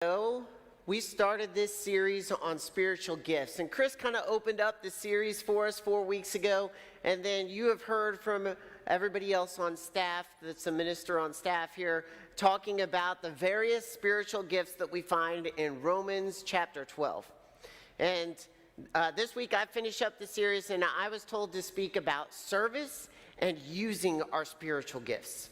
So we started this series on spiritual gifts, and Chris kind of opened up the series for us 4 weeks ago, and then you have heard from everybody else on staff, that's a minister on staff here, talking about the various spiritual gifts that we find in Romans chapter 12. And this week I finished up the series, and I was told to speak about service and using our spiritual gifts.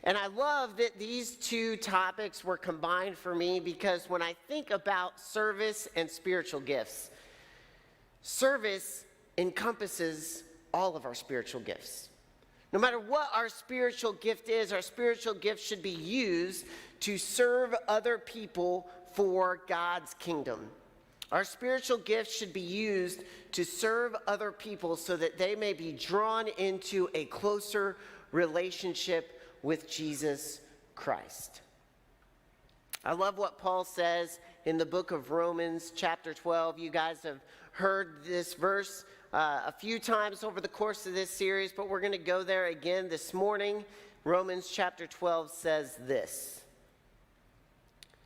And I love that these two topics were combined for me, because when I think about service and spiritual gifts, service encompasses all of our spiritual gifts. No matter what our spiritual gift is, our spiritual gift should be used to serve other people for God's kingdom. Our spiritual gifts should be used to serve other people so that they may be drawn into a closer relationship with Jesus Christ. I love what Paul says in the book of Romans chapter 12. You guys have heard this verse a few times over the course of this series, but we're going to go there again this morning. Romans chapter 12 says this: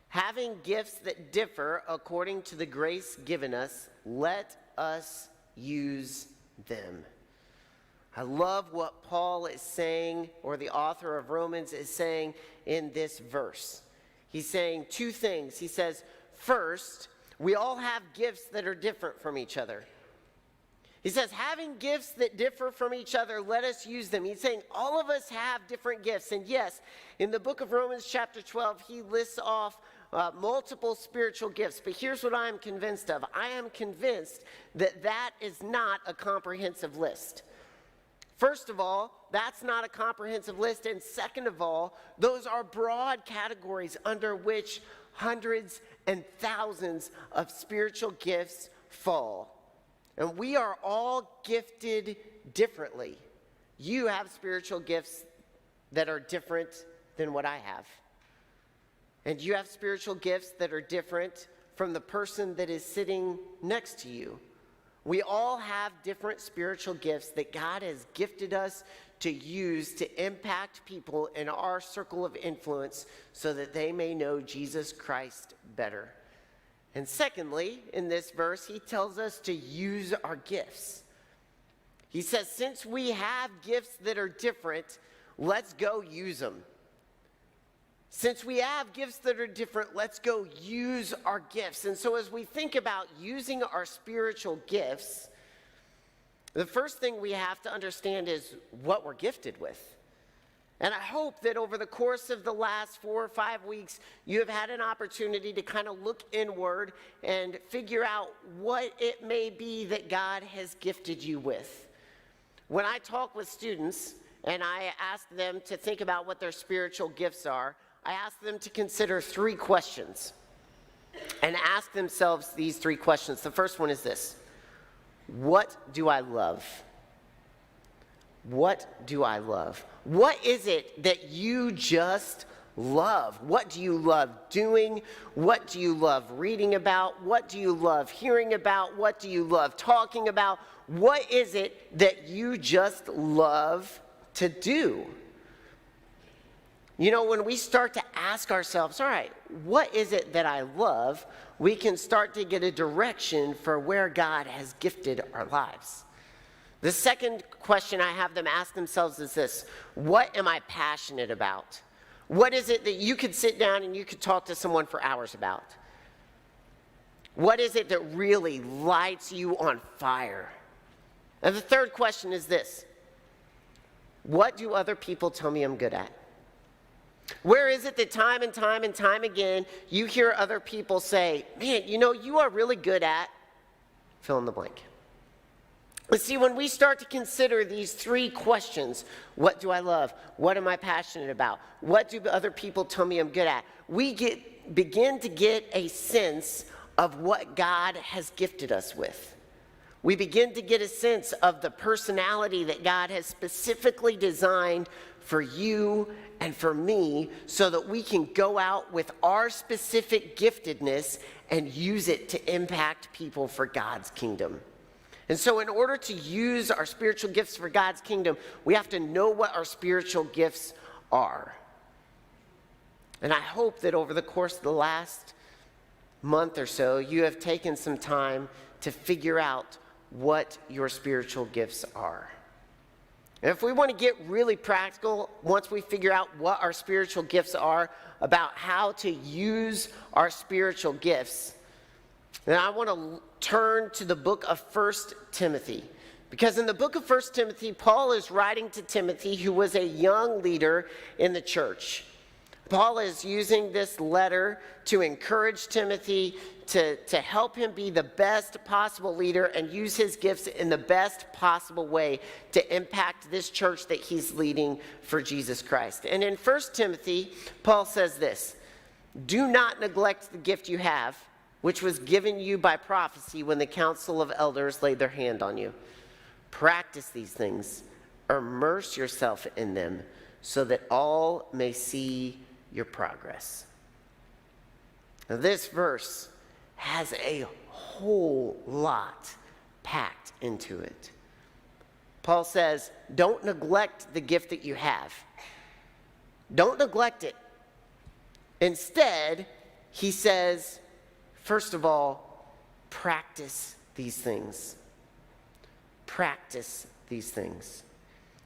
having gifts that differ according to the grace given us, let us use them. I love what Paul is saying, or the author of Romans is saying in this verse. He's saying two things. He says, first, we all have gifts that are different from each other. He says, having gifts that differ from each other, let us use them. He's saying all of us have different gifts. And yes, in the book of Romans chapter 12, he lists off multiple spiritual gifts. But here's what I am convinced of. I am convinced that that is not a comprehensive list. First of all, that's not a comprehensive list. And second of all, those are broad categories under which hundreds and thousands of spiritual gifts fall. And we are all gifted differently. You have spiritual gifts that are different than what I have. And you have spiritual gifts that are different from the person that is sitting next to you. We all have different spiritual gifts that God has gifted us to use to impact people in our circle of influence so that they may know Jesus Christ better. And secondly, in this verse, he tells us to use our gifts. He says, since we have gifts that are different, let's go use them. Since we have gifts that are different, let's go use our gifts. And so as we think about using our spiritual gifts, the first thing we have to understand is what we're gifted with. And I hope that over the course of the last 4 or 5 weeks, you have had an opportunity to kind of look inward and figure out what it may be that God has gifted you with. When I talk with students and I ask them to think about what their spiritual gifts are, I ask them to consider 3 questions and ask themselves these 3 questions. The first one is this: what do I love? What do I love? What is it that you just love? What do you love doing? What do you love reading about? What do you love hearing about? What do you love talking about? What is it that you just love to do? You know, when we start to ask ourselves, all right, what is it that I love? We can start to get a direction for where God has gifted our lives. The second question I have them ask themselves is this: what am I passionate about? What is it that you could sit down and you could talk to someone for hours about? What is it that really lights you on fire? And the third question is this: what do other people tell me I'm good at? Where is it that time and time again you hear other people say, man, you know, you are really good at fill in the blank? But see, when we start to consider these 3 questions, what do I love? What am I passionate about? What do other people tell me I'm good at? We begin to get a sense of what God has gifted us with. We begin to get a sense of the personality that God has specifically designed for you and for me, so that we can go out with our specific giftedness and use it to impact people for God's kingdom. And so in order to use our spiritual gifts for God's kingdom, we have to know what our spiritual gifts are. And I hope that over the course of the last month or so, you have taken some time to figure out what your spiritual gifts are. And if we want to get really practical, once we figure out what our spiritual gifts are, about how to use our spiritual gifts, then I want to turn to the book of 1 Timothy. Because in the book of 1 Timothy, Paul is writing to Timothy, who was a young leader in the church. Paul is using this letter to encourage Timothy, to help him be the best possible leader and use his gifts in the best possible way to impact this church that he's leading for Jesus Christ. And in 1 Timothy, Paul says this: "Do not neglect the gift you have, which was given you by prophecy when the council of elders laid their hand on you. Practice these things, immerse yourself in them, so that all may see your progress." Now, this verse has a whole lot packed into it. Paul says, don't neglect the gift that you have. Don't neglect it. Instead, he says, first of all, practice these things. Practice these things.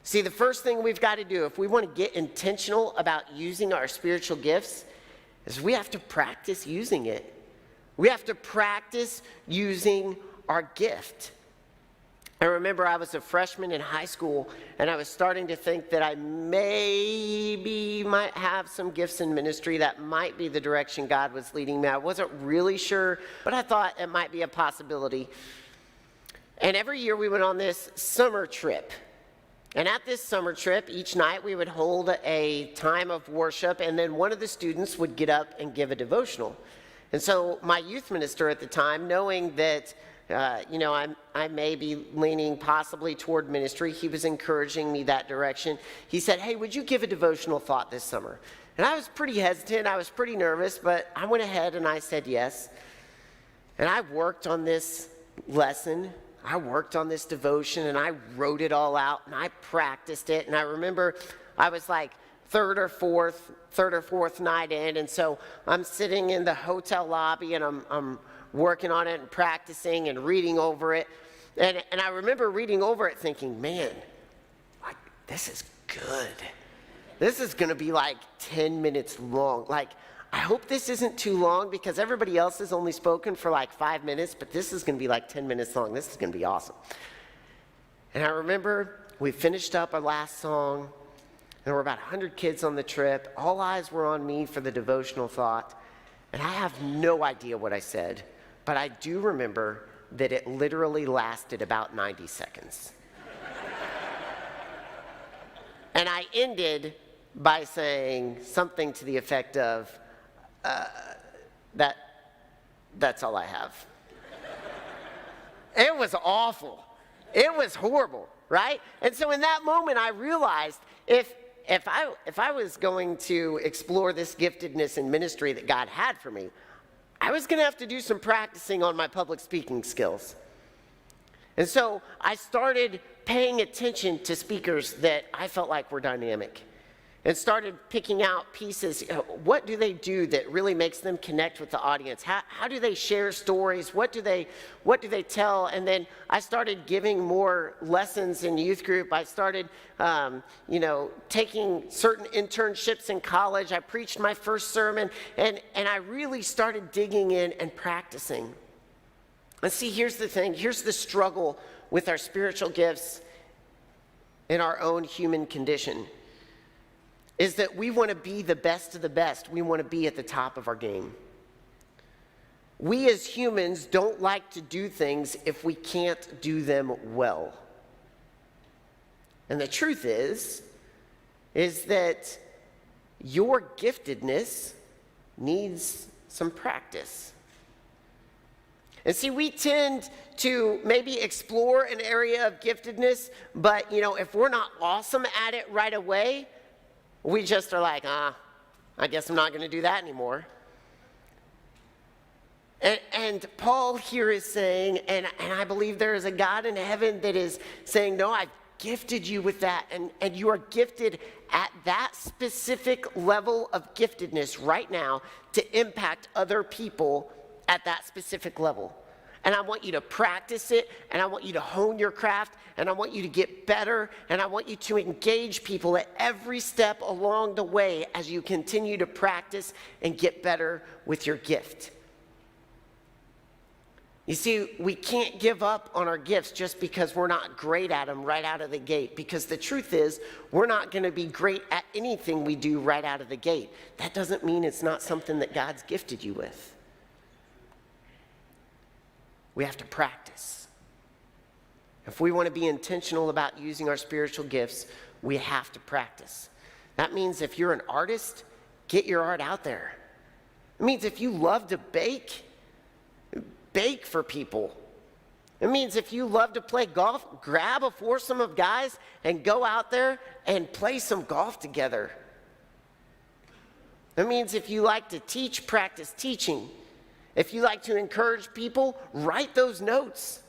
See, the first thing we've got to do if we want to get intentional about using our spiritual gifts is we have to practice using it. We have to practice using our gift. I remember I was a freshman in high school, and I was starting to think that I maybe might have some gifts in ministry. That might be the direction God was leading me. I wasn't really sure, but I thought it might be a possibility. And every year we went on this summer trip. And at this summer trip, each night we would hold a time of worship, and then one of the students would get up and give a devotional. And so my youth minister at the time, knowing that I may be leaning possibly toward ministry, he was encouraging me that direction. He said, "Hey, would you give a devotional thought this summer?" And I was pretty hesitant, I was pretty nervous, but I went ahead and I said yes. And I worked on this lesson, I worked on this devotion, and I wrote it all out, and I practiced it. And I remember I was like third or fourth night in, and so I'm sitting in the hotel lobby, and I'm working on it and practicing and reading over it. And I remember reading over it thinking, man, like, this is good. This is going to be like 10 minutes long. Like, I hope this isn't too long because everybody else has only spoken for like 5 minutes, but this is going to be like 10 minutes long. This is going to be awesome. And I remember we finished up our last song, and there were about 100 kids on the trip. All eyes were on me for the devotional thought, and I have no idea what I said. But I do remember that it literally lasted about 90 seconds. And I ended by saying something to the effect of, that's all I have. It was awful. It was horrible, right? And so in that moment, I realized if I was going to explore this giftedness in ministry that God had for me, I was going to have to do some practicing on my public speaking skills. And so I started paying attention to speakers that I felt like were dynamic and started picking out pieces. What do they do that really makes them connect with the audience? How do they share stories? What do they tell? And then I started giving more lessons in youth group. I started, taking certain internships in college. I preached my first sermon, and I really started digging in and practicing. And see, here's the thing. Here's the struggle with our spiritual gifts in our own human condition, is that we want to be the best of the best. We want to be at the top of our game. We as humans don't like to do things if we can't do them well. And the truth is that your giftedness needs some practice. And see, we tend to maybe explore an area of giftedness, but if we're not awesome at it right away, we just are like, I guess I'm not going to do that anymore. And Paul here is saying, and I believe there is a God in heaven that is saying, no, I've gifted you with that, and you are gifted at that specific level of giftedness right now to impact other people at that specific level. And I want you to practice it, and I want you to hone your craft, and I want you to get better, and I want you to engage people at every step along the way as you continue to practice and get better with your gift. You see, we can't give up on our gifts just because we're not great at them right out of the gate, because the truth is, we're not going to be great at anything we do right out of the gate. That doesn't mean it's not something that God's gifted you with. We have to practice. If we want to be intentional about using our spiritual gifts, we have to practice. That means if you're an artist, get your art out there. It means if you love to bake for people. It means if you love to play golf, grab a foursome of guys and go out there and play some golf together. It means if you like to teach, practice teaching. If you like to encourage people, write those notes.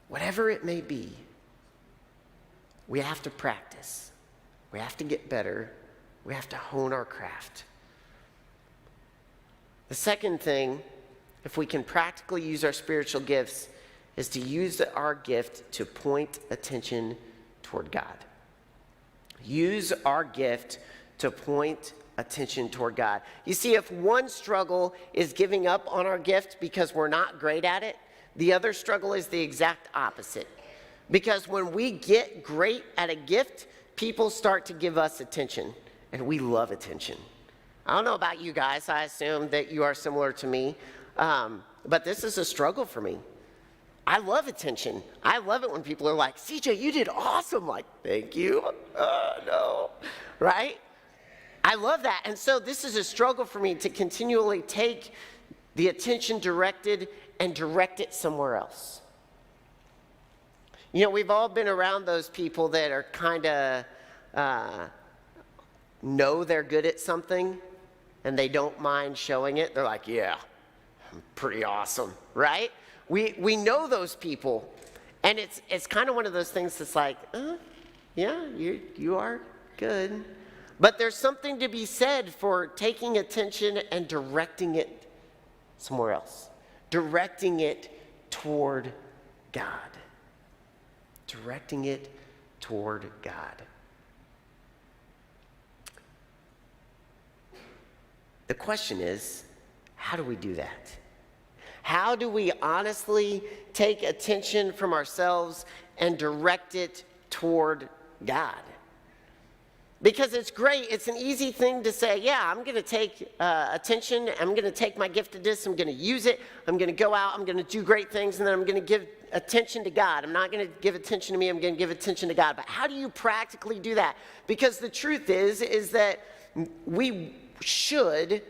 Whatever it may be, we have to practice. We have to get better. We have to hone our craft. The second thing, if we can practically use our spiritual gifts, is to use our gift to point attention toward God. Use our gift to point attention toward God. You see, if one struggle is giving up on our gift because we're not great at it, the other struggle is the exact opposite. Because when we get great at a gift, people start to give us attention, and we love attention. I don't know about you guys. I assume that you are similar to me. But this is a struggle for me. I love attention. I love it when people are like, CJ, you did awesome. Like, thank you. No. Right? I love that. And so this is a struggle for me to continually take the attention directed and direct it somewhere else. You know, we've all been around those people that are kind of know they're good at something and they don't mind showing it. They're like, yeah, I'm pretty awesome, right? We know those people. And it's kind of one of those things that's like, yeah, you are good. But there's something to be said for taking attention and directing it somewhere else. Directing it toward God. Directing it toward God. The question is, how do we do that? How do we honestly take attention from ourselves and direct it toward God? Because it's great, it's an easy thing to say, yeah, I'm going to take attention, I'm going to take my giftedness, I'm going to use it, I'm going to go out, I'm going to do great things, and then I'm going to give attention to God. I'm not going to give attention to me, I'm going to give attention to God. But how do you practically do that? Because the truth is that we should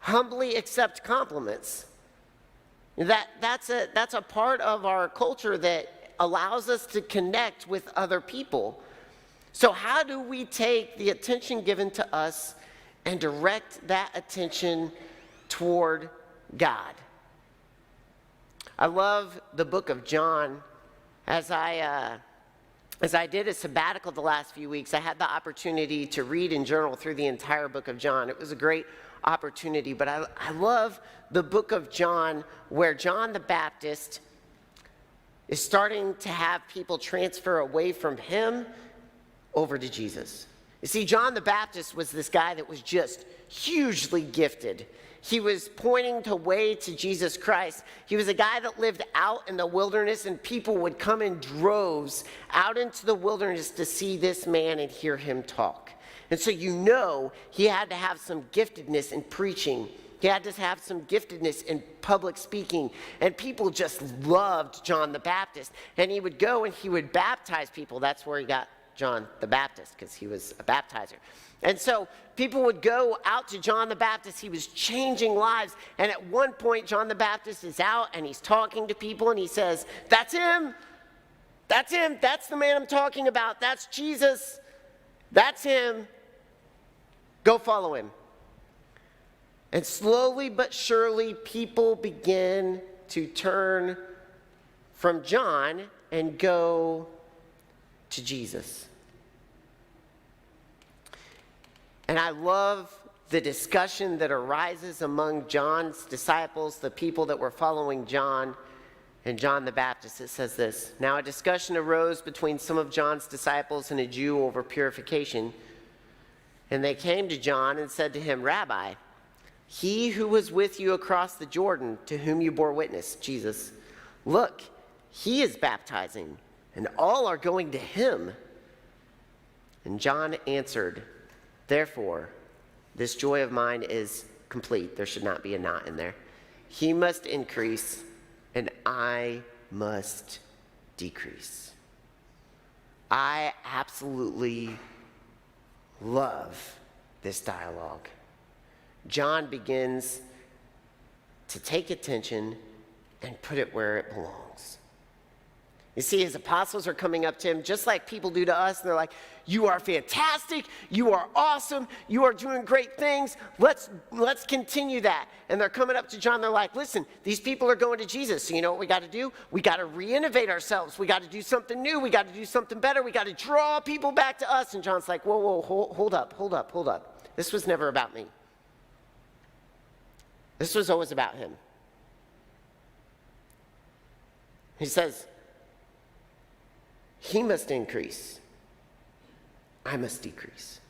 humbly accept compliments. That's a part of our culture that allows us to connect with other people. So how do we take the attention given to us and direct that attention toward God? I love the book of John. As I did a sabbatical the last few weeks, I had the opportunity to read and journal through the entire book of John. It was a great opportunity, but I love the book of John where John the Baptist is starting to have people transfer away from him over to Jesus. You see, John the Baptist was this guy that was just hugely gifted. He was pointing the way to Jesus Christ. He was a guy that lived out in the wilderness, and people would come in droves out into the wilderness to see this man and hear him talk. And so you know he had to have some giftedness in preaching. He had to have some giftedness in public speaking. And people just loved John the Baptist. And he would go and he would baptize people. That's where he got John the Baptist, because he was a baptizer. And so people would go out to John the Baptist. He was changing lives. And at one point, John the Baptist is out and he's talking to people and he says, that's him. That's him. That's the man I'm talking about. That's Jesus. That's him. Go follow him. And slowly but surely, people begin to turn from John and go to Jesus. And I love the discussion that arises among John's disciples, the people that were following John and John the Baptist. It says this: "Now a discussion arose between some of John's disciples and a Jew over purification. And they came to John and said to him, 'Rabbi, he who was with you across the Jordan, to whom you bore witness, Jesus, look, he is baptizing, and all are going to him.' And John answered, 'Therefore, this joy of mine is complete.'" There should not be a not in there. "He must increase, and I must decrease." I absolutely love this dialogue. John begins to take attention and put it where it belongs. You see, his apostles are coming up to him just like people do to us, and they're like, "You are fantastic, you are awesome, you are doing great things, let's continue that." And they're coming up to John, they're like, "Listen, these people are going to Jesus, so you know what we got to do? We got to re-innovate ourselves, we got to do something new, we got to do something better, we got to draw people back to us." And John's like, whoa, hold up. This was never about me. This was always about him. He says, "He must increase, I must decrease."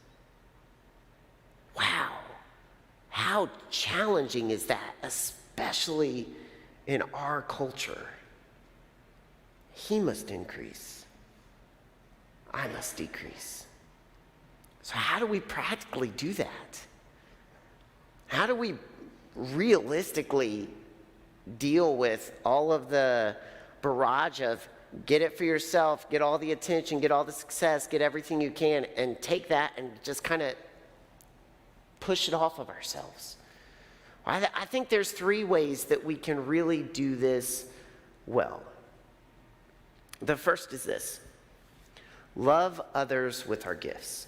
Wow. How challenging is that, especially in our culture? He must increase, I must decrease. So how do we practically do that? How do we realistically deal with all of the barrage of get it for yourself, get all the attention, get all the success, get everything you can, and take that and just kind of push it off of ourselves? I think there's 3 ways that we can really do this well. The first is this: love others with our gifts.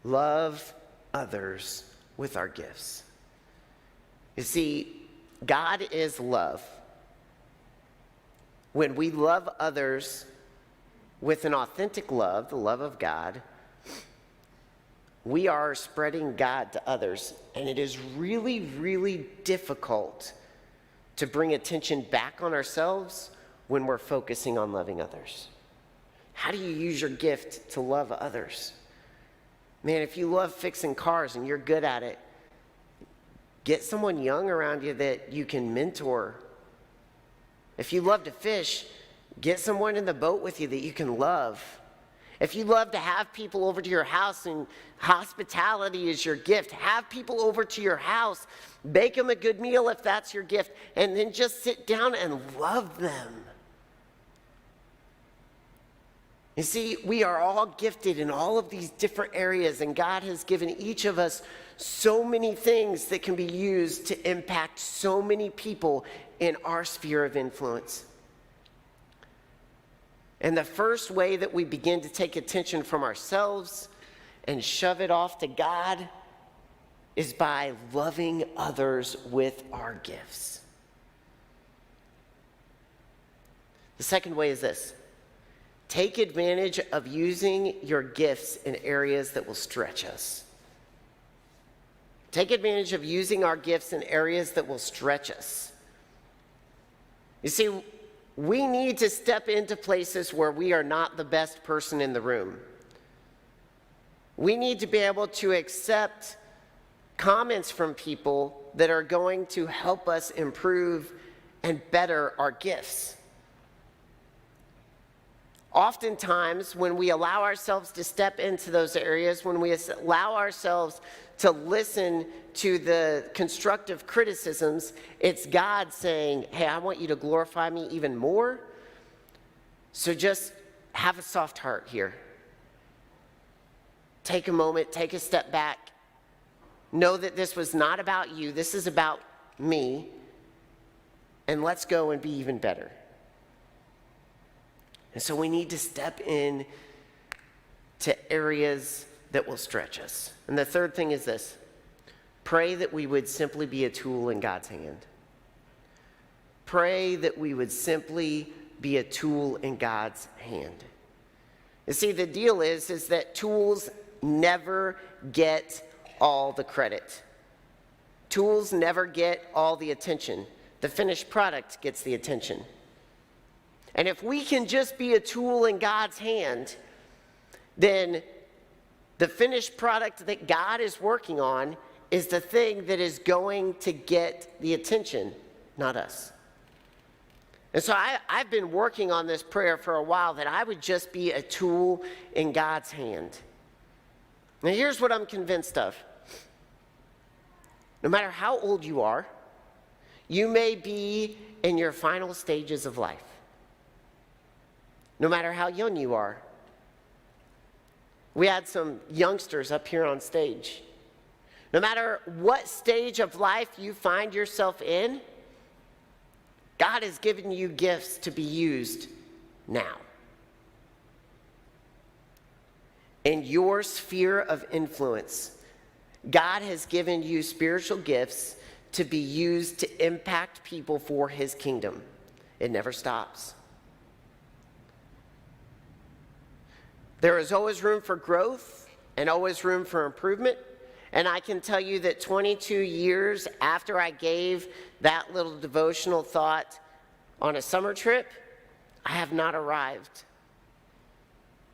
Love others with our gifts. You see, God is love. When we love others with an authentic love, the love of God, we are spreading God to others. And it is really, really difficult to bring attention back on ourselves when we're focusing on loving others. How do you use your gift to love others? Man, if you love fixing cars and you're good at it, get someone young around you that you can mentor. If you love to fish, get someone in the boat with you that you can love. If you love to have people over to your house and hospitality is your gift, have people over to your house, bake them a good meal if that's your gift, and then just sit down and love them. You see, we are all gifted in all of these different areas, and God has given each of us so many things that can be used to impact so many people in our sphere of influence. And the first way that we begin to take attention from ourselves and shove it off to God is by loving others with our gifts. The second way is this: take advantage of using your gifts in areas that will stretch us. Take advantage of using our gifts in areas that will stretch us. You see, we need to step into places where we are not the best person in the room. We need to be able to accept comments from people that are going to help us improve and better our gifts. Oftentimes, when we allow ourselves to step into those areas, when we allow ourselves to listen to the constructive criticisms, it's God saying, "Hey, I want you to glorify me even more. So just have a soft heart here. Take a moment, take a step back. Know that this was not about you. This is about me. And let's go and be even better." And so we need to step in to areas that will stretch us. And the third thing is this: pray that we would simply be a tool in God's hand. Pray that we would simply be a tool in God's hand. You see, the deal is that tools never get all the credit. Tools never get all the attention. The finished product gets the attention. And if we can just be a tool in God's hand, then the finished product that God is working on is the thing that is going to get the attention, not us. And so I've been working on this prayer for a while, that I would just be a tool in God's hand. Now here's what I'm convinced of. No matter how old you are, you may be in your final stages of life. No matter how young you are. We had some youngsters up here on stage. No matter what stage of life you find yourself in, God has given you gifts to be used now. In your sphere of influence, God has given you spiritual gifts to be used to impact people for his kingdom. It never stops. There is always room for growth and always room for improvement. And I can tell you that 22 years after I gave that little devotional thought on a summer trip, I have not arrived.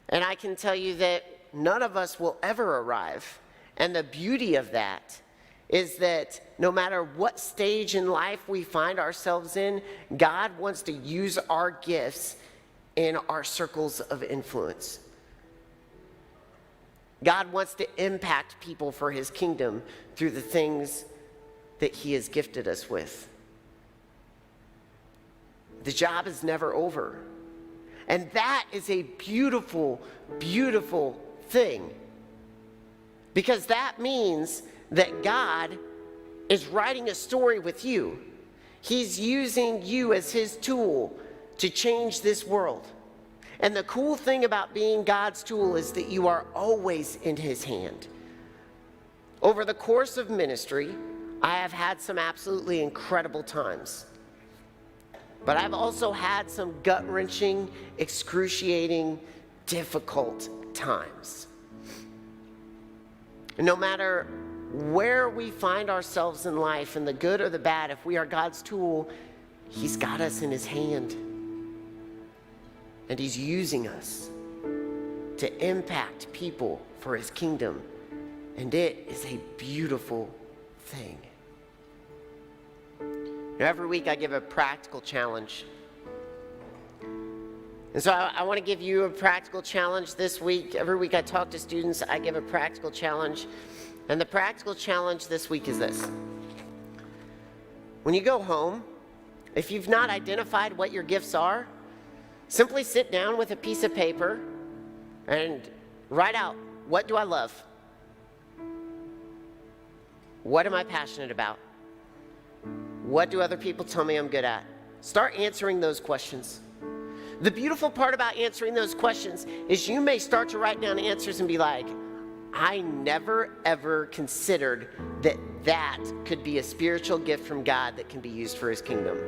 And I can tell you that none of us will ever arrive. And the beauty of that is that no matter what stage in life we find ourselves in, God wants to use our gifts in our circles of influence. God wants to impact people for his kingdom through the things that he has gifted us with. The job is never over. And that is a beautiful, beautiful thing. Because that means that God is writing a story with you. He's using you as his tool to change this world. And the cool thing about being God's tool is that you are always in his hand. Over the course of ministry, I have had some absolutely incredible times. But I've also had some gut-wrenching, excruciating, difficult times. And no matter where we find ourselves in life, in the good or the bad, if we are God's tool, he's got us in his hand. And he's using us to impact people for his kingdom. And it is a beautiful thing. Now, every week I give a practical challenge. And so I want to give you a practical challenge this week. Every week I talk to students, I give a practical challenge. And the practical challenge this week is this. When you go home, if you've not identified what your gifts are, simply sit down with a piece of paper and write out, what do I love? What am I passionate about? What do other people tell me I'm good at? Start answering those questions. The beautiful part about answering those questions is you may start to write down answers and be like, I never ever considered that that could be a spiritual gift from God that can be used for his kingdom.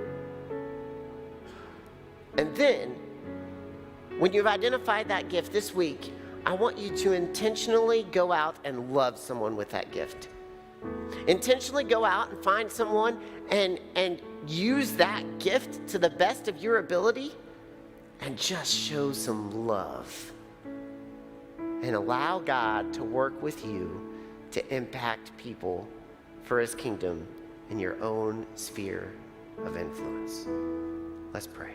And then, when you've identified that gift this week, I want you to intentionally go out and love someone with that gift. Intentionally go out and find someone and use that gift to the best of your ability and just show some love. And allow God to work with you to impact people for his kingdom in your own sphere of influence. Let's pray.